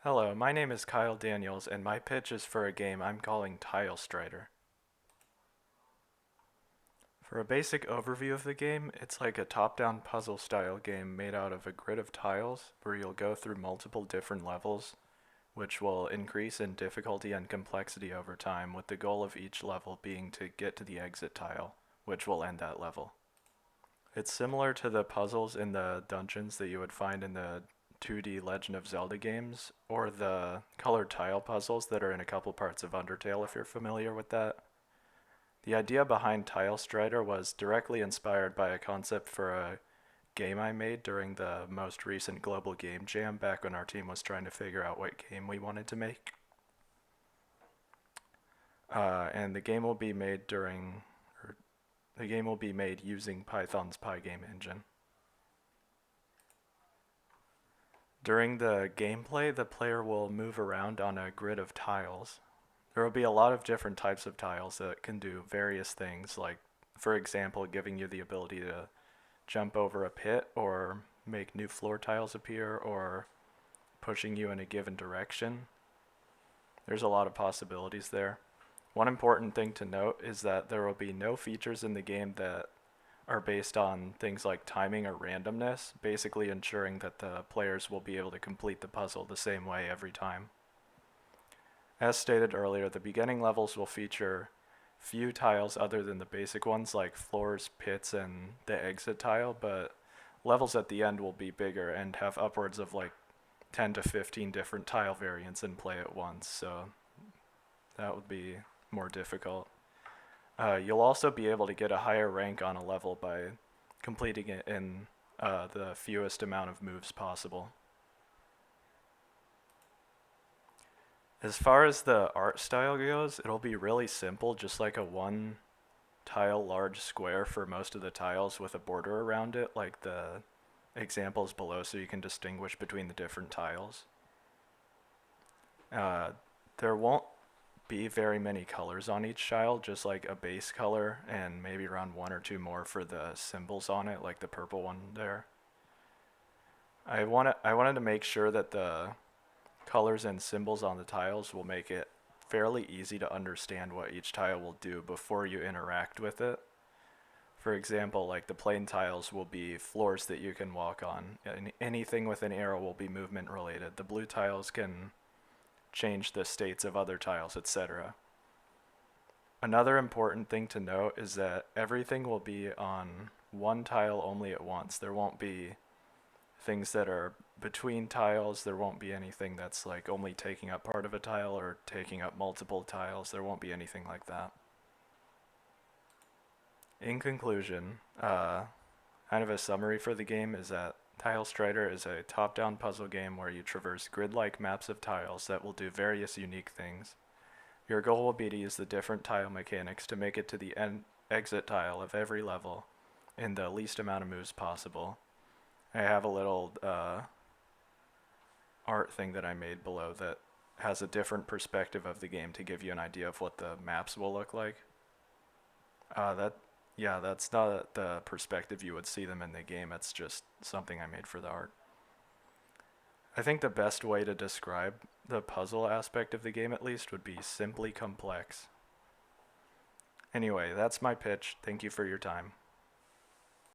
Hello, my name is Kyle Daniels, and my pitch is for a game I'm calling Tile Strider. For a basic overview of the game, it's like a top-down puzzle style game made out of a grid of tiles where you'll go through multiple different levels, which will increase in difficulty and complexity over time, with the goal of each level being to get to the exit tile, which will end that level. It's similar to the puzzles in the dungeons that you would find in the 2D Legend of Zelda games, or the colored tile puzzles that are in a couple parts of Undertale if you're familiar with that. The idea behind Tile Strider was directly inspired by a concept for a game I made during the most recent Global Game Jam back when our team was trying to figure out what game we wanted to make. And the game will be made using Python's Pygame engine. During the gameplay, the player will move around on a grid of tiles. There will be a lot of different types of tiles that can do various things, like, for example, giving you the ability to jump over a pit or make new floor tiles appear or pushing you in a given direction. There's a lot of possibilities there. One important thing to note is that there will be no features in the game that are based on things like timing or randomness, basically ensuring that the players will be able to complete the puzzle the same way every time. As stated earlier, the beginning levels will feature few tiles other than the basic ones like floors, pits, and the exit tile, but levels at the end will be bigger and have upwards of like 10 to 15 different tile variants in play at once, so that would be more difficult. You'll also be able to get a higher rank on a level by completing it in the fewest amount of moves possible. As far as the art style goes, it'll be really simple, just like a one tile large square for most of the tiles with a border around it, like the examples below, so you can distinguish between the different tiles. Uh, there won't be very many colors on each tile, just like a base color and maybe around one or two more for the symbols on it, like the purple one there. I wanted to make sure that the colors and symbols on the tiles will make it fairly easy to understand what each tile will do before you interact with it. For example, like the plain tiles will be floors that you can walk on, and anything with an arrow will be movement related. The blue tiles can change the states of other tiles, etc. Another important thing to note is that everything will be on one tile only at once. There won't be things that are between tiles. There won't be anything that's like only taking up part of a tile or taking up multiple tiles. There won't be anything like that. In conclusion, kind of a summary for the game is that Tile Strider is a top-down puzzle game where you traverse grid-like maps of tiles that will do various unique things. Your goal will be to use the different tile mechanics to make it to the exit tile of every level in the least amount of moves possible. I have a little art thing that I made below that has a different perspective of the game to give you an idea of what the maps will look like. That's not the perspective you would see them in the game. It's just something I made for the art. I think the best way to describe the puzzle aspect of the game, at least, would be simply complex. Anyway, that's my pitch. Thank you for your time.